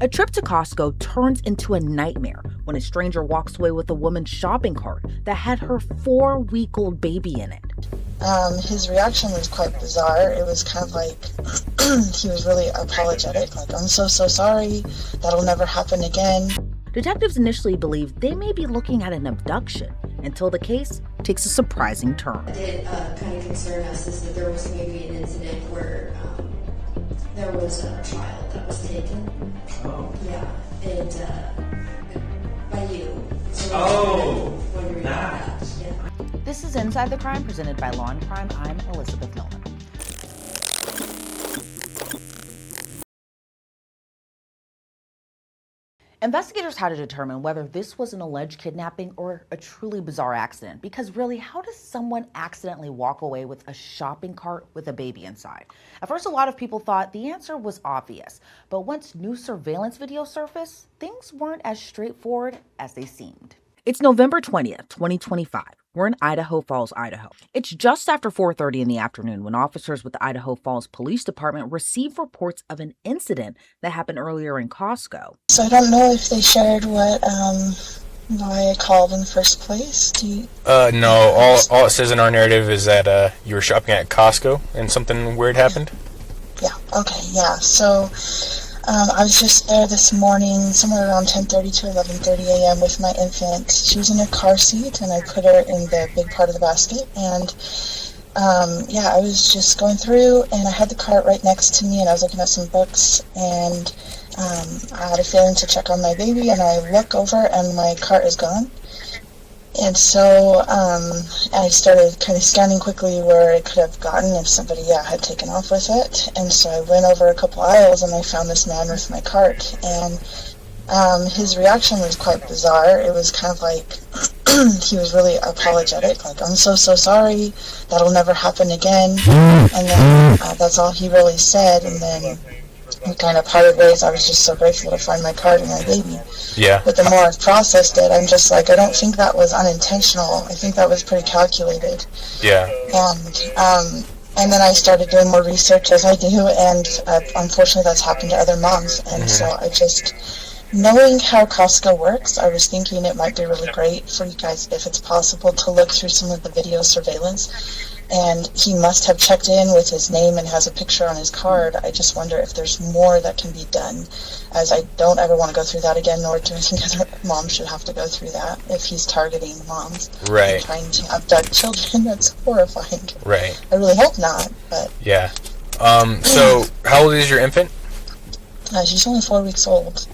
A trip to Costco turns into a nightmare when a stranger walks away with a woman's shopping cart that had her 4-week-old baby in it. His reaction was quite bizarre. It was kind of like he was really apologetic, like, I'm so sorry, that'll never happen again. Detectives initially believed they may be looking at an abduction until the case takes a surprising turn. It did kind of concern us is that there was maybe an incident where there was a child that was taken. Oh. Yeah, and by you. So wondering about that. Yeah. This is Inside the Crime, presented by Law&Crime. I'm Elizabeth Millner. Investigators had to determine whether this was an alleged kidnapping or a truly bizarre accident, because really, how does someone accidentally walk away with a shopping cart with a baby inside? At first, a lot of people thought the answer was obvious, but once new surveillance video surfaced, things weren't as straightforward as they seemed. It's November 20th, 2025. We're in Idaho Falls, Idaho. It's just after 4:30 in the afternoon when officers with the Idaho Falls Police Department received reports of an incident that happened earlier in Costco. So I don't know if they shared why I called in the first place. No. All it says in our narrative is that you were shopping at Costco and something weird happened. Yeah. Okay. Yeah. So I was just there this morning, somewhere around 10:30 to 11:30 a.m. with my infant. She was in her car seat, and I put her in the big part of the basket. And I was just going through, and I had the cart right next to me, and I was looking at some books, and I had a feeling to check on my baby, and I look over, and my cart is gone. And so I started kind of scanning quickly where it could have gotten if somebody had taken off with it. And so I went over a couple aisles and I found this man with my cart. And his reaction was quite bizarre. It was kind of like he was really apologetic, like, I'm so sorry, that'll never happen again. And then that's all he really said. And then we kind of parted ways. I was just so grateful to find my cart and my baby. Yeah. But the more I've processed it, I'm just like, I don't think that was unintentional. I think that was pretty calculated. Yeah. And then I started doing more research as I do, and unfortunately that's happened to other moms. And so I just, knowing how Costco works, I was thinking it might be really great for you guys, if it's possible, to look through some of the video surveillance. And he must have checked in with his name and has a picture on his card. I just wonder if there's more that can be done, as I don't ever want to go through that again, nor do I think other moms should have to go through that if he's targeting moms. Right. Trying to abduct children. That's horrifying. Right. I really hope not, but... Yeah. So, how old is your infant? She's only 4 weeks old.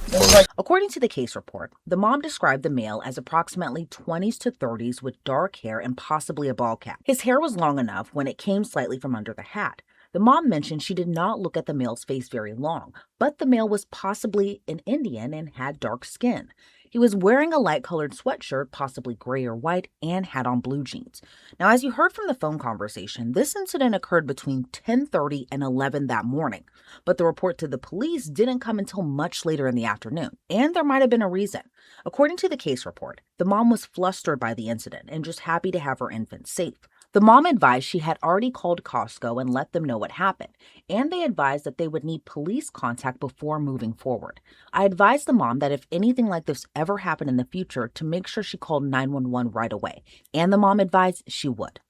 According to the case report, the mom described the male as approximately 20s to 30s with dark hair and possibly a ball cap. His hair was long enough when it came slightly from under the hat. The mom mentioned she did not look at the male's face very long, but the male was possibly an Indian and had dark skin. He was wearing a light-colored sweatshirt, possibly gray or white, and had on blue jeans. Now, as you heard from the phone conversation, this incident occurred between 10:30 and 11 that morning, but the report to the police didn't come until much later in the afternoon, and there might have been a reason. According to the case report, the mom was flustered by the incident and just happy to have her infant safe. The mom advised she had already called Costco and let them know what happened, and they advised that they would need police contact before moving forward. I advised the mom that if anything like this ever happened in the future, to make sure she called 911 right away, and the mom advised she would.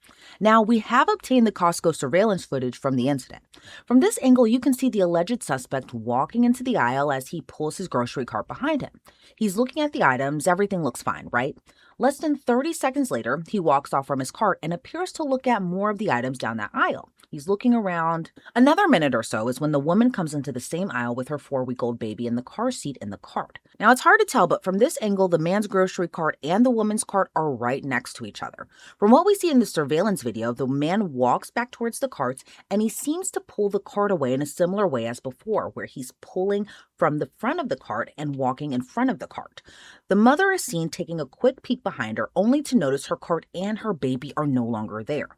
Now, we have obtained the Costco surveillance footage from the incident. From this angle, you can see the alleged suspect walking into the aisle as he pulls his grocery cart behind him. He's looking at the items. Everything looks fine, right? Less than 30 seconds later, he walks off from his cart and appears to look at more of the items down that aisle. He's looking around. Another minute or so is when the woman comes into the same aisle with her 4-week-old baby in the car seat in the cart. Now, it's hard to tell, but from this angle, the man's grocery cart and the woman's cart are right next to each other. From what we see in the surveillance video, the man walks back towards the carts and he seems to pull the cart away in a similar way as before, where he's pulling from the front of the cart and walking in front of the cart. The mother is seen taking a quick peek behind her, only to notice her cart and her baby are no longer there.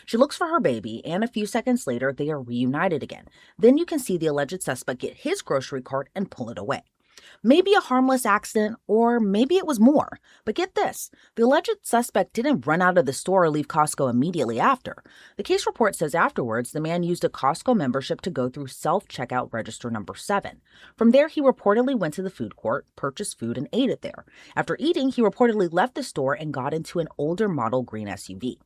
She looks for her baby, and a few seconds later, they are reunited again. Then you can see the alleged suspect get his grocery cart and pull it away. Maybe a harmless accident, or maybe it was more. But get this, the alleged suspect didn't run out of the store or leave Costco immediately after. The case report says afterwards, the man used a Costco membership to go through self-checkout register number 7. From there, he reportedly went to the food court, purchased food, and ate it there. After eating, he reportedly left the store and got into an older model green SUV.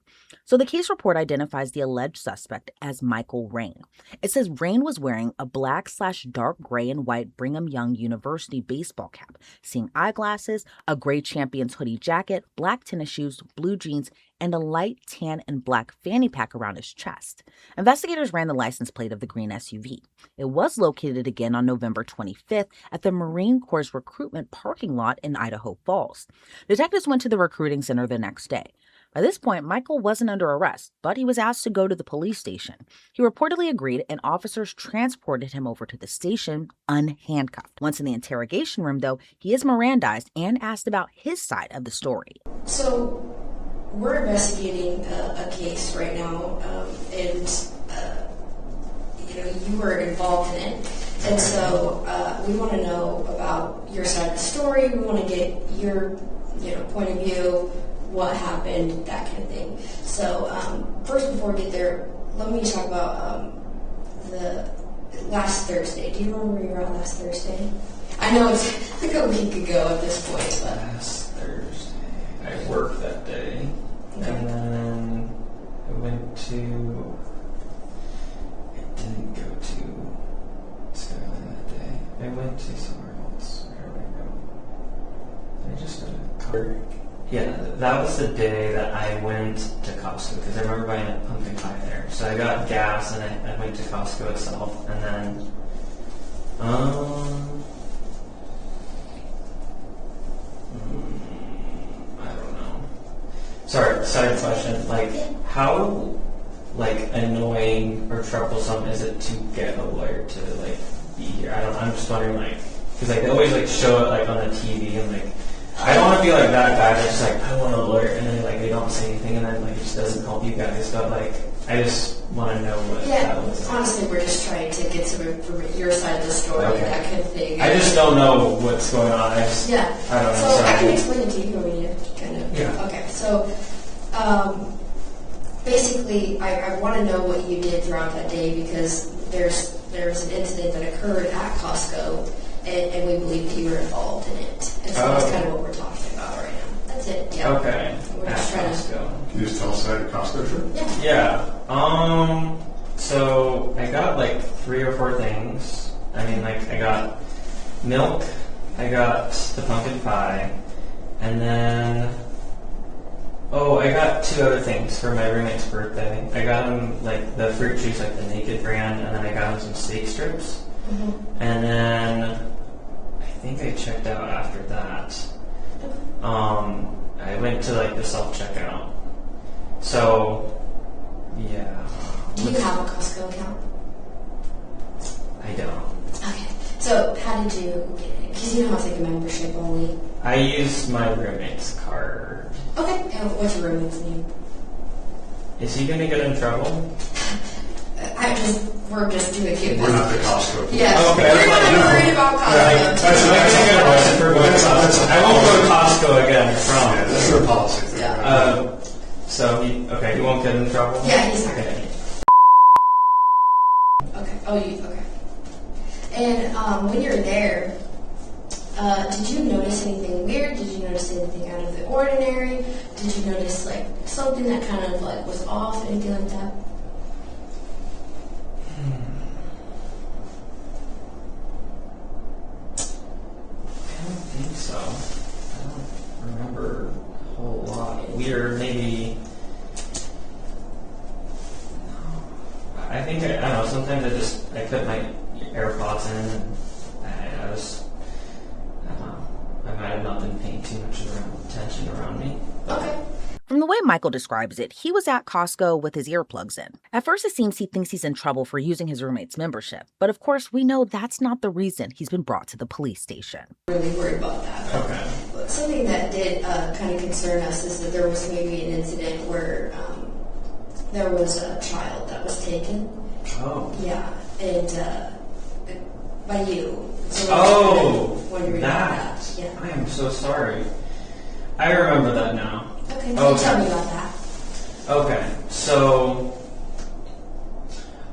So the case report identifies the alleged suspect as Michael Raine. It says Raine was wearing a black/dark gray and white Brigham Young University baseball cap, seeing eyeglasses, a gray Champions hoodie jacket, black tennis shoes, blue jeans, and a light tan and black fanny pack around his chest. Investigators ran the license plate of the green SUV. It was located again on November 25th at the Marine Corps recruitment parking lot in Idaho Falls. Detectives went to the recruiting center the next day. By this point, Michael wasn't under arrest, but he was asked to go to the police station. He reportedly agreed, and officers transported him over to the station unhandcuffed. Once in the interrogation room, though, he is Mirandized and asked about his side of the story. So, we're investigating a case right now, and you were involved in it. And so we want to know about your side of the story. We want to get your point of view, what happened, that kind of thing. So first, before we get there, let me talk about the last Thursday. Do you remember where you were at last Thursday? I know it's like a week ago at this point, but last Thursday, I worked that day, okay. And then I went to. I didn't go to Skyline that day. I went to somewhere else. Where did I go? I just got a car. Yeah, that was the day that I went to Costco because I remember buying a pumpkin pie there. So I got gas and I went to Costco itself, and then I don't know. Sorry, side question. Like, how annoying or troublesome is it to get a lawyer to be here? I'm just wondering because they always show it on the TV and I don't want to be like that guy that's just I want a lawyer, and then they don't say anything, and then it just doesn't help you guys. But I just want to know what that was. Honestly, we're just trying to get some from your side of the story, Okay. that kind of thing. I just don't know what's going on. I don't know. So Sorry. I can explain it to you. You want me to kind of? Yeah. Okay. So basically, I want to know what you did throughout that day because there's an incident that occurred at Costco. And we believe that you were involved in it. And so that's kind of what we're talking about right now. That's it. Yeah. Okay. We're just trying Costco. Can you just tell us about your Costco trip? Yeah. So I got 3 or 4 things. I got milk, I got the pumpkin pie, and then I got 2 other things for my roommate's birthday. I got him the fruit juice, the Naked brand, and then I got him some steak strips. Mm-hmm. And then I think I checked out after that. I went to the self-checkout. So, yeah. Do you have a Costco account? I don't. Okay. So how did you get it? Because you know it's a membership only. I used my roommate's card. Okay. And what's your roommate's name? Is he going to get in trouble? We're just doing cute. We're not the Costco. Yes. Okay. We're not worried about Costco. I won't go to Costco again, I promise. Yeah, that's your policy. Yeah. So he won't get in trouble? Yeah, he's not okay. going to. Okay. Okay. And when you're there, did you notice anything weird? Did you notice anything out of the ordinary? Did you notice something that kind of was off, anything like that? I don't think so. I don't remember a whole lot. Weird, maybe. I think I don't know. Sometimes I put my AirPods in, and I don't know. I might have not been paying too much attention around me. Okay. From the way Michael describes it, he was at Costco with his earplugs in. At first, it seems he thinks he's in trouble for using his roommate's membership. But of course, we know that's not the reason he's been brought to the police station. Really worried about that. Okay. But something that did kind of concern us is that there was maybe an incident where there was a child that was taken. Oh. Yeah, and by you. So Oh. when you read That? that. Yeah. I am so sorry. I remember that now. Okay, Okay. tell me about that. Okay, so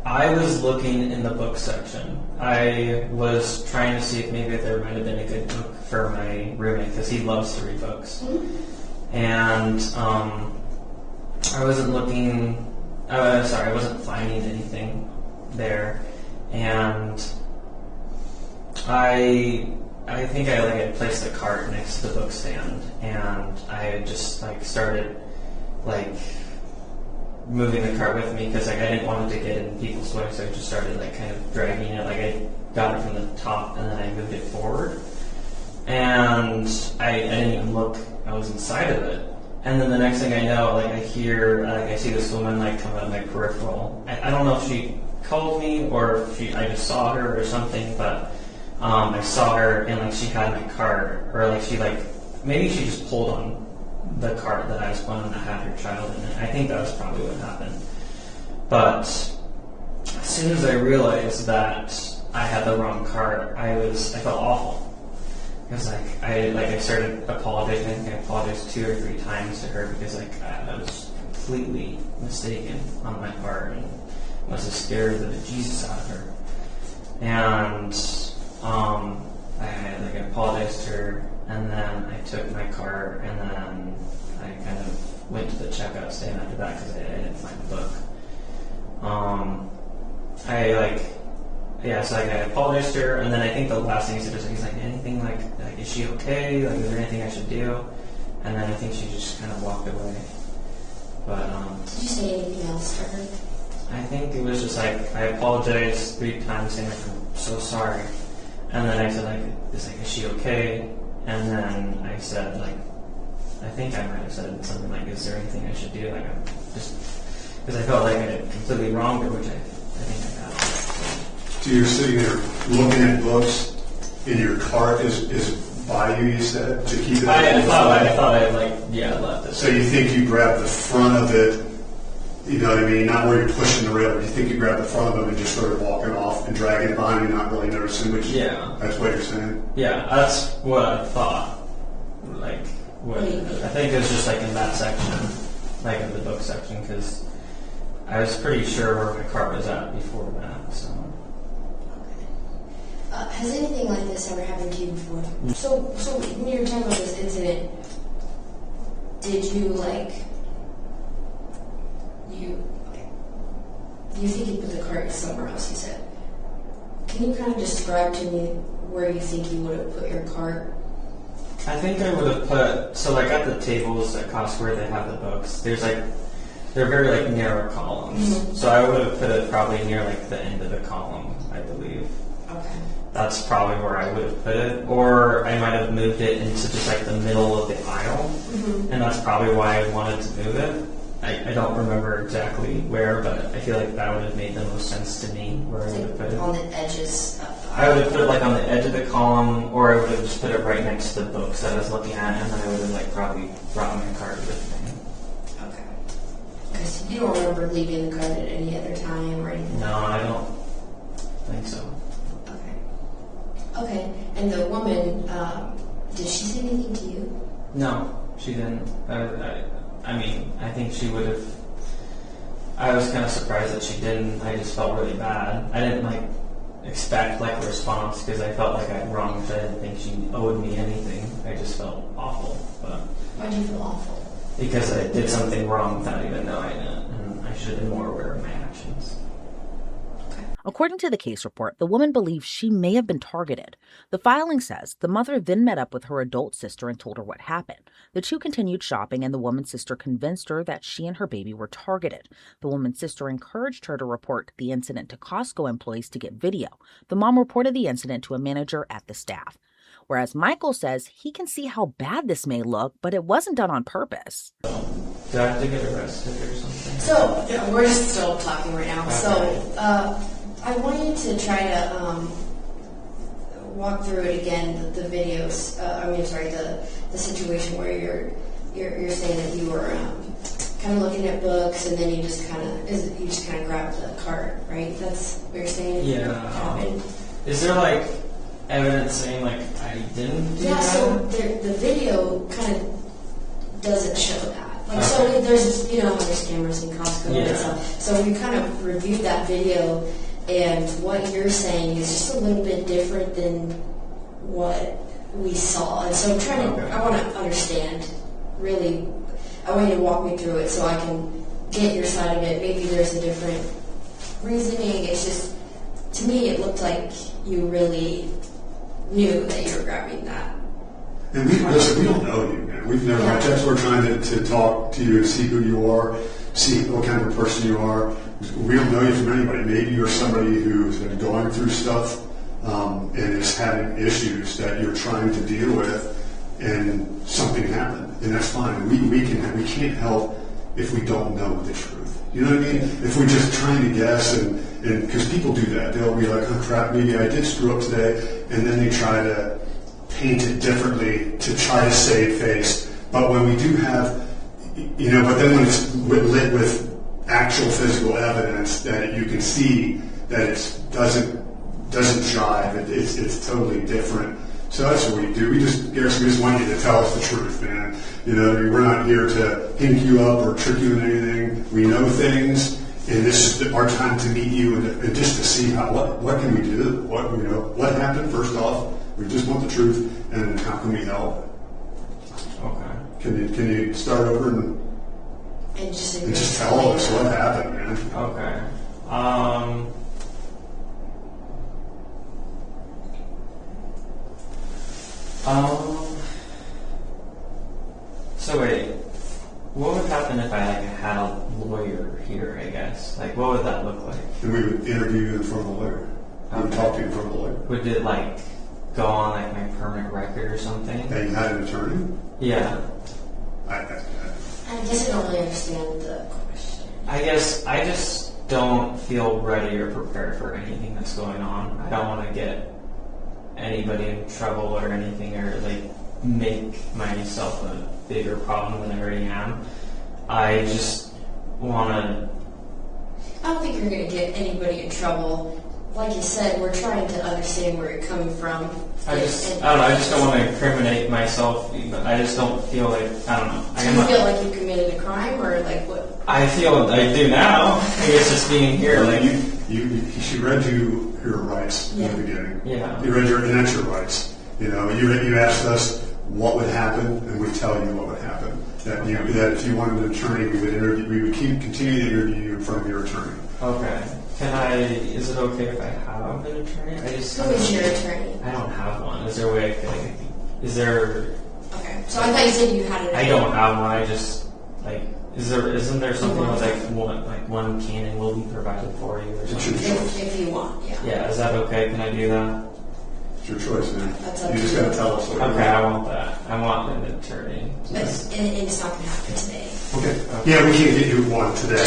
I was looking in the book section. I was trying to see if maybe there might have been a good book for my roommate because he loves to read books. Mm-hmm. And I wasn't looking. I wasn't finding anything there, and I think I had placed a cart next to the book stand, and I had just started moving the cart with me because I didn't want it to get in people's way, so I just started kind of dragging it. I got it from the top and then I moved it forward, and I didn't even look. I was inside of it. And then the next thing I know, I hear, I see this woman come out of my peripheral. I don't know if she called me or if I just saw her or something, but I saw her and she had my cart, or maybe she just pulled on the cart that I was planning to have your child in it. I think that was probably what happened. But as soon as I realized that I had the wrong cart, I felt awful. Because I started apologizing. I think I apologized 2 or 3 times to her because I was completely mistaken on my part and must have scared the bejesus out of her. And I apologized to her, and then I took my cart, and then I kind of went to the checkout stand after that because I didn't find the book. So I apologized to her, and then I think the last thing he said was anything is she okay? Is there anything I should do? And then I think she just kind of walked away. But Did you say anything else to her? I think it was just I apologized 3 times, saying I'm so sorry. And then I said is she okay? And then I said I think I might have said something is there anything I should do? I'm just because I felt I had completely wronged her, which I think I got. So you're sitting there looking at books, and your cart is by you said, to keep it I thought I left it. So you think you grabbed the front of it, you know what I mean? Not where you're pushing the rail, but you think you grabbed the front of it and just started walking off and dragging it behind you, not really noticing, which that's what you're saying? Yeah, that's what I thought. I think it was just in that section, in the book section, because I was pretty sure where my cart was at before that, so. Has anything like this ever happened to you before? So when you were talking about this incident, did you you think you put the cart somewhere else, you said. Can you kind of describe to me where you think you would have put your cart? I think I would have put, at the tables at Costco where they have the books, there's they're very narrow columns. Mm-hmm. So I would have put it probably near the end of the column, I believe. Okay. That's probably where I would have put it. Or I might have moved it into just the middle of the aisle. Mm-hmm. And that's probably why I wanted to move it. I don't remember exactly where, but I feel that would have made the most sense to me where I would have put it. On the edges of the I would have put it on the edge of the column, or I would have just put it right next to the books that I was looking at, and then I would have probably brought my cart with me. Okay. Because you don't remember leaving the cart at any other time or anything? No, I don't think so. Okay. And the woman, did she say anything to you? No, she didn't. I think she would have. I was kind of surprised that she didn't. I just felt really bad. I didn't expect a response because I felt like I'd wronged her. I didn't think she owed me anything. I just felt awful. But why do you feel awful? Because I did something wrong without even knowing it, and I should have been more aware of my actions. According to the case report, the woman believes she may have been targeted. The filing says the mother then met up with her adult sister and told her what happened. The two continued shopping, and the woman's sister convinced her that she and her baby were targeted. The woman's sister encouraged her to report the incident to Costco employees to get video. The mom reported the incident to a manager at the staff. Whereas Michael says he can see how bad this may look, but it wasn't done on purpose. Do I have to get arrested or something? So, we're just still talking right now. Okay. So, I want you to try to walk through it again, the videos. The situation where you're saying that you were kind of looking at books, and then you just kind of grabbed the cart, right? That's what you're saying. Yeah. Happened. Is there evidence saying like I didn't do that? So the video kind of doesn't show that. Like, so there's, you know, there's cameras in Costco and stuff. So we kind of reviewed that video, and what you're saying is just a little bit different than what we saw. And so I'm trying to, I want to understand, really, I want you to walk me through it so I can get your side of it. Maybe there's a different reasoning. It's just, to me, it looked like you really knew that you were grabbing that. And we don't know you, man. We've never met. That's why we're trying to talk to you and see who you are, see what kind of a person you are. We don't know you from anybody. Maybe you're somebody who's been going through stuff and is having issues that you're trying to deal with, and something happened, and that's fine. We can't help if we don't know the truth. You know what I mean? If we're just trying to guess, and because people do that, they'll be like, oh crap, maybe I did screw up today, and then they try to paint it differently to try to save face. But when we do have, you know, but then when it's lit with actual physical evidence that you can see that it doesn't jive, it's totally different. So that's what we do. We just want you to tell us the truth, man. You know, we're not here to hink you up or trick you in anything. We know things, and this is our time to meet you and just to see what can we do. What happened. First off, we just want the truth, and how can we help? Okay. Can you start over and just tell us what happened, man? Okay. So wait, what would happen if I had a lawyer here, I guess? Like, what would that look like? And we would interview you in front of a lawyer. We would talk to you in front of a lawyer. Would it go on my permanent record or something? And you had an attorney? Yeah. I guess I don't really understand the question. I guess I just don't feel ready or prepared for anything that's going on. I don't want to get anybody in trouble or anything, or make myself a bigger problem than I already am. I just want to... I don't think you're going to get anybody in trouble. Like you said, we're trying to understand where you're coming from. I don't know, I just don't want to incriminate myself. I just don't feel like, I don't know. Do you feel like you committed a crime, or what? I feel I do now. I guess just being here, She read you your rights in the beginning. Yeah. You read and that's your rights. You know, you asked us what would happen, and we tell you what would happen. That if you wanted an attorney, we would continue to interview you in front of your attorney. Okay. Is it okay if I have an attorney? Who is your attorney? I don't have one. Is there a way Okay. So I thought you said you had an attorney. I don't have one. I just, isn't there something with one canon will be provided for you or something? If you want, yeah. Yeah, is that okay? Can I do that? It's your choice, man. That's up You just got to tell us what you want. I want that. I want an attorney. But it's not going to happen today. Okay. Yeah, we can't get you one today.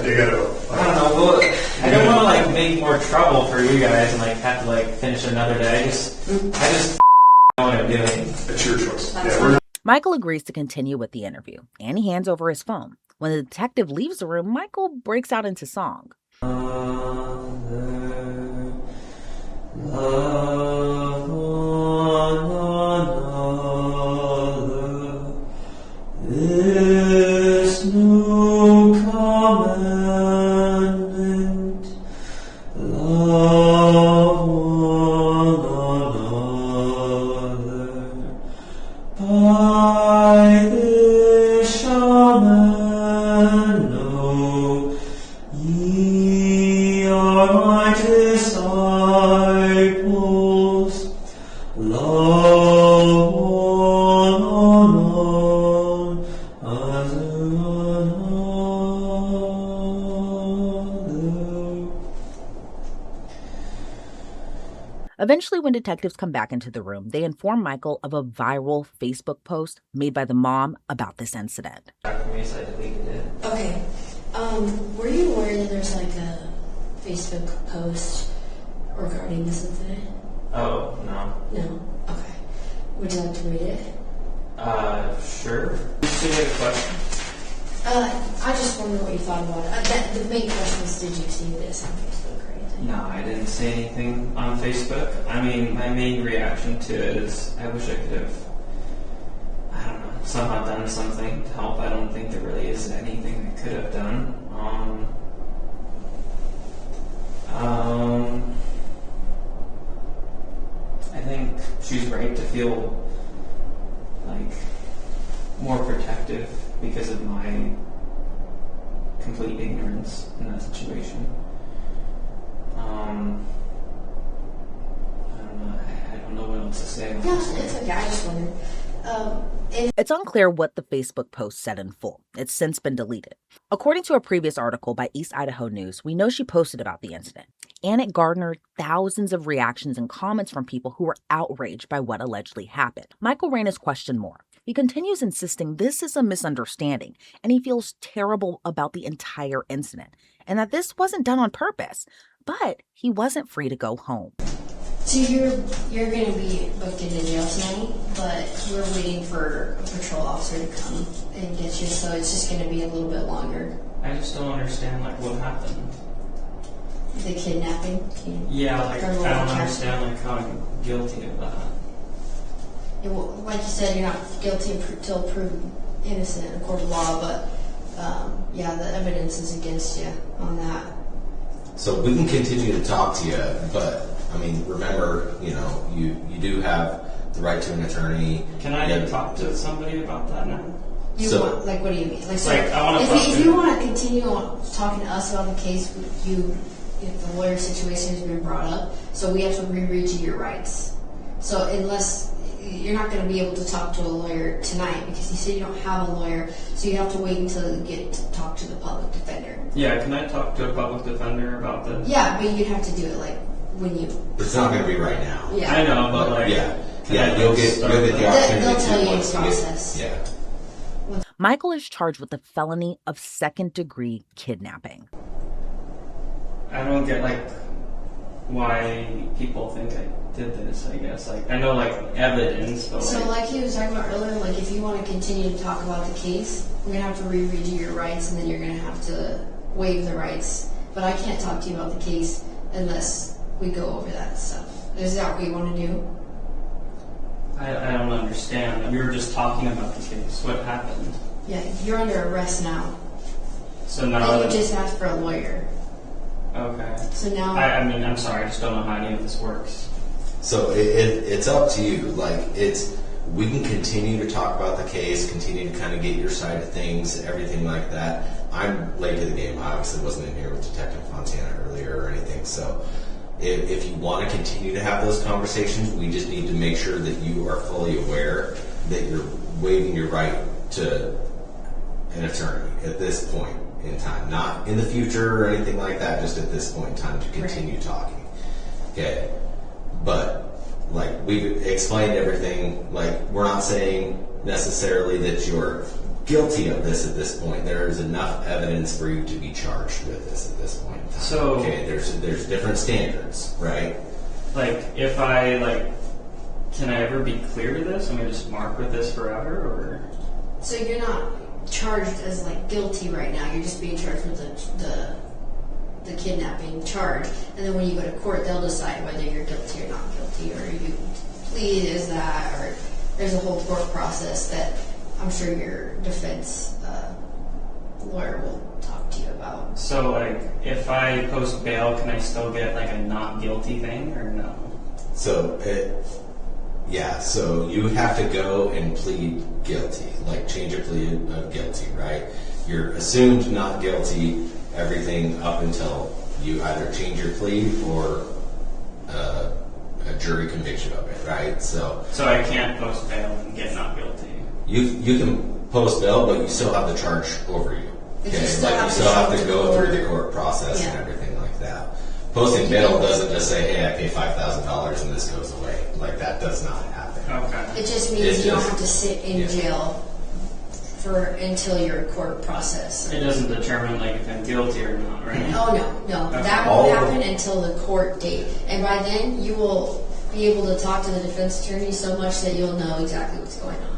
They gotta. I don't know. Well, I don't want to make more trouble for you guys and have to finish another day. I just know what I'm doing. It's your choice. Michael agrees to continue with the interview, and he hands over his phone. When the detective leaves the room, Michael breaks out into song. This new commandment, love one another. By this shall men know ye are my disciples. Love one another. Eventually, when detectives come back into the room, they inform Michael of a viral Facebook post made by the mom about this incident. Okay. Were you aware that there's a Facebook post regarding this incident? Oh, no. No? Okay. Would you like to read it? Sure. Do you have a question? I just want to know what you thought about it. The main question is, did you see this on Facebook or anything? No, I didn't say anything on Facebook. I mean, my main reaction to it is I wish I could have, I don't know, somehow done something to help. I don't think there really is anything I could have done. I think she's right to feel like more protective because of my complete ignorance in that situation. I don't know what else to say. No, it's okay. I just wondered. It's unclear what the Facebook post said in full. It's since been deleted. According to a previous article by East Idaho News, we know she posted about the incident, and it garnered thousands of reactions and comments from people who were outraged by what allegedly happened. Michael Raine is questioned more. He continues insisting this is a misunderstanding, and he feels terrible about the entire incident, and that this wasn't done on purpose. But he wasn't free to go home. So you're going to be booked into jail tonight, but we're waiting for a patrol officer to come and get you, so it's just going to be a little bit longer. I just don't understand like what happened. The kidnapping? Yeah, like I don't understand like how I'm guilty of that. Like you said, you're not guilty until proven innocent in a court of law, but yeah, the evidence is against you on that. So we can continue to talk to you, but I mean, remember, you do have the right to an attorney. Can I talk to somebody about that now? What do you mean? I want to if you want to continue on talking to us about the case, if the lawyer situation has been brought up, so we have to reread you your rights. So unless you're not going to be able to talk to a lawyer tonight because you said you don't have a lawyer, so you have to wait until you get to talk to the public defender. Yeah, can I talk to a public defender about this? Yeah, but you'd have to do it like when you. It's not going to be right now. Yeah, I know, but like you'll get the opportunity. They'll tell you in once process. Yeah. Michael is charged with the felony of second-degree kidnapping. I don't get like why people think I did this. I guess I know like evidence, but so like he was talking about earlier, like if you want to continue to talk about the case, we're gonna have to reread you your rights, and then you're gonna have to waive the rights. But I can't talk to you about the case unless we go over that stuff. Is that what you want to do? I don't understand. We were just talking about the case. What happened? Yeah, you're under arrest now. So now And you just asked for a lawyer. Okay. So now I mean, I'm sorry. I just don't know how any of this works. So it's up to you. Like we can continue to talk about the case, continue to kind of get your side of things, everything like that. I'm late to the game. I obviously wasn't in here with Detective Fontana earlier or anything. So if you want to continue to have those conversations, we just need to make sure that you are fully aware that you're waiving your right to an attorney at this point in time, not in the future or anything like that, just at this point in time to continue talking. Okay. But like we've explained everything, like we're not saying necessarily that you're guilty of this at this point. There is enough evidence for you to be charged with this at this point in time. So okay, there's different standards, right? Like if can I ever be clear to this? Am I just marked with this forever, or? So you're not charged as like guilty right now. You're just being charged with the kidnapping charge, and then when you go to court, they'll decide whether you're guilty or not guilty, or you plead as that, or there's a whole court process that I'm sure your defense lawyer will talk to you about. So like if I post bail, can I still get like a not guilty thing or no? So so you have to go and plead guilty, like change your plea of guilty, right? You're assumed not guilty everything up until you either change your plea or a jury conviction of it, right? So I can't post bail and get not guilty. you can post bail, but you still have the charge over you. But you Okay, still like have you to still have show to the go court. through the court process and Yeah. everything like that. Posting bail doesn't just say, "Hey, I pay $5,000 and this goes away." Like that does not happen. Okay. It just means It's you don't just- have to sit in yeah. jail until your court process. It doesn't determine like if I'm guilty or not, right? Oh no, Okay. that All won't of happen them. until the court date, and by then you will be able to talk to the defense attorney so much that you'll know exactly what's going on.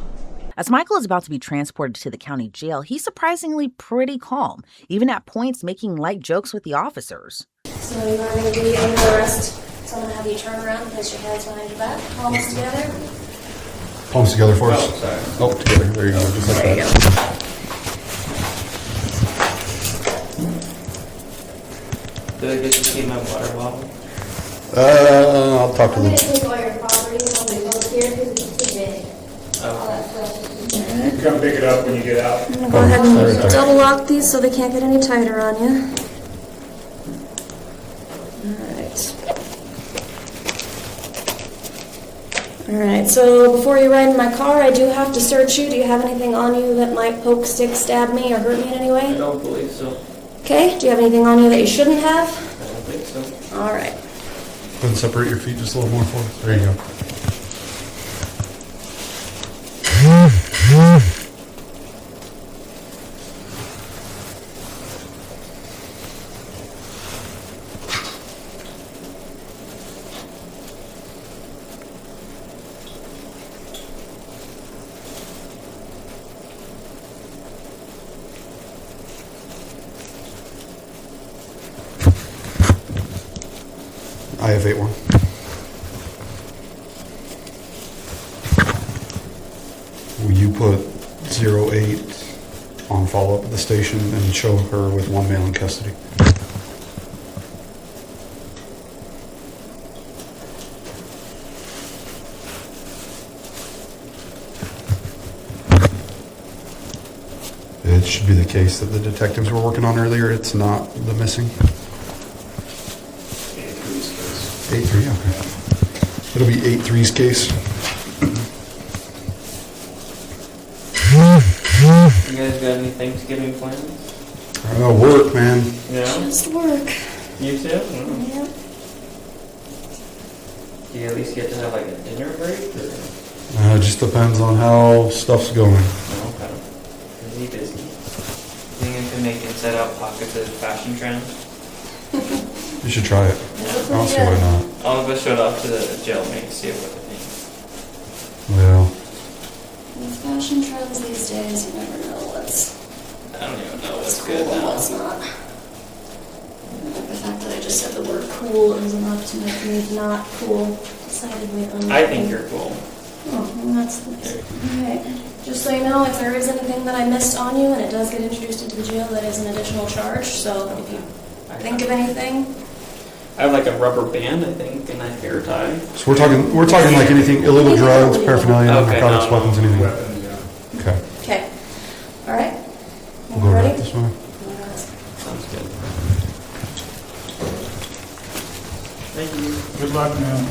As Michael is about to be transported to the county jail, he's surprisingly pretty calm, even at points making light jokes with the officers. So you are going to be under arrest. So I'm going to have you turn around and place your hands behind your back, palms together. Palms together for us. Oh, sorry. Oh, together. There you go. Just like There you that. Did I get to see my water bottle? I'll talk to I'm them. going to take all your property and I'll move over here because it's too big. All Oh. that stuff. Come pick it up when you get out. I'm going to go ahead and double lock these so they can't get any tighter on you. Alright, so before you ride in my car, I do have to search you. Do you have anything on you that might poke, stick, stab me, or hurt me in any I way? don't believe so. Okay, do you have anything on you that you shouldn't have? I don't think so. Alright. Go and separate your feet just a little more for us. There you go. I have 8-1. Will you put 08 on follow-up at the station and show her with one male in custody? It should be the case that the detectives were working on earlier. It's not the missing. 8-3, okay. It'll be 8-3's case. You guys got any Thanksgiving plans? Work, man. Yeah? Just work. You too? Mm. Yep. Do you at least get to have like a dinner break? Or? It just depends on how stuff's going. No, okay. Busy, busy. Think you can make inside out pockets of fashion trends? You should try it. I don't see why not. I'll go show it off to the jailmate, see what they think. Well, With fashion trends these days, you never know what's I don't even know what's cool good and now. what's not. Like the fact that I just said the word cool is enough to make me not cool. Decidedly uncool. I think you're cool. Oh, well, that's nice. Alright. Just so you know, if there is anything that I missed on you and it does get introduced into the jail, that is an additional charge. So if you think of anything, I have like a rubber band, I think, and a hair tie. so we're talking like anything illegal drugs, paraphernalia, Okay, narcotics, no. weapons, anything. Weapons, yeah. Okay. okay. Alright. We'll go right this way. Sounds good. Thank you. Good luck, man.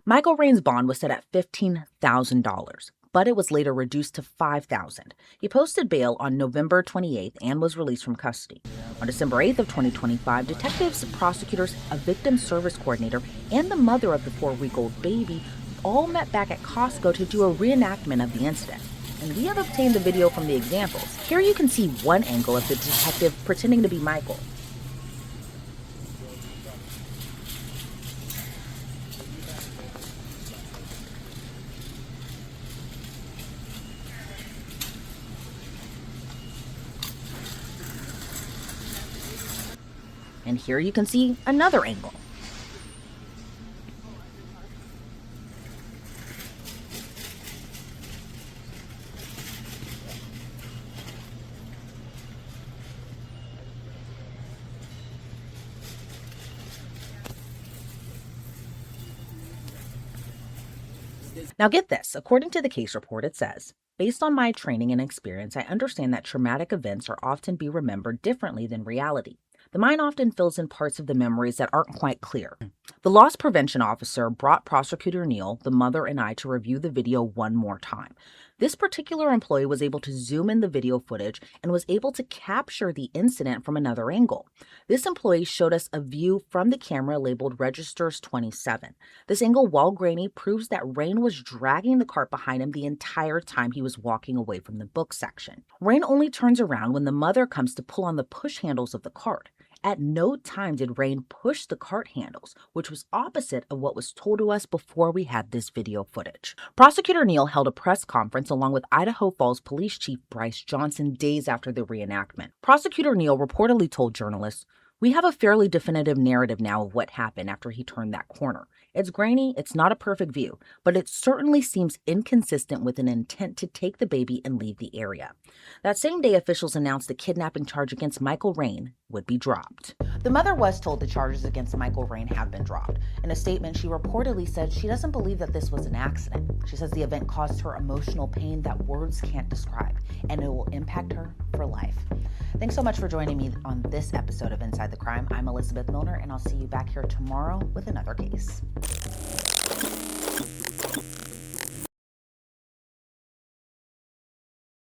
Michael Raine's bond was set at $15,000, but it was later reduced to $5,000. He posted bail on November 28th and was released from custody. On December 8th of 2025, detectives, prosecutors, a victim service coordinator, and the mother of the 4-week-old baby all met back at Costco to do a reenactment of the incident. And we have obtained the video from the examples. Here you can see one angle of the detective pretending to be Michael. And here you can see another angle. Now get this, according to the case report, it says, based on my training and experience, I understand that traumatic events are often be remembered differently than reality. The mind often fills in parts of the memories that aren't quite clear. The loss prevention officer brought Prosecutor Neal, the mother, and I to review the video one more time. This particular employee was able to zoom in the video footage and was able to capture the incident from another angle. This employee showed us a view from the camera labeled Registers 27. This angle, while grainy, proves that Raine was dragging the cart behind him the entire time he was walking away from the book section. Raine only turns around when the mother comes to pull on the push handles of the cart. At no time did Raine push the cart handles, which was opposite of what was told to us before we had this video footage. Prosecutor Neal held a press conference along with Idaho Falls Police Chief Bryce Johnson days after the reenactment. Prosecutor Neal reportedly told journalists, "We have a fairly definitive narrative now of what happened after he turned that corner. It's grainy, it's not a perfect view, but it certainly seems inconsistent with an intent to take the baby and leave the area." That same day, officials announced the kidnapping charge against Michael Raine would be dropped. The mother was told the charges against Michael Raine have been dropped. In a statement, she reportedly said she doesn't believe that this was an accident. She says the event caused her emotional pain that words can't describe, and it will impact her for life. Thanks so much for joining me on this episode of Inside the Crime. I'm Elizabeth Millner, and I'll see you back here tomorrow with another case.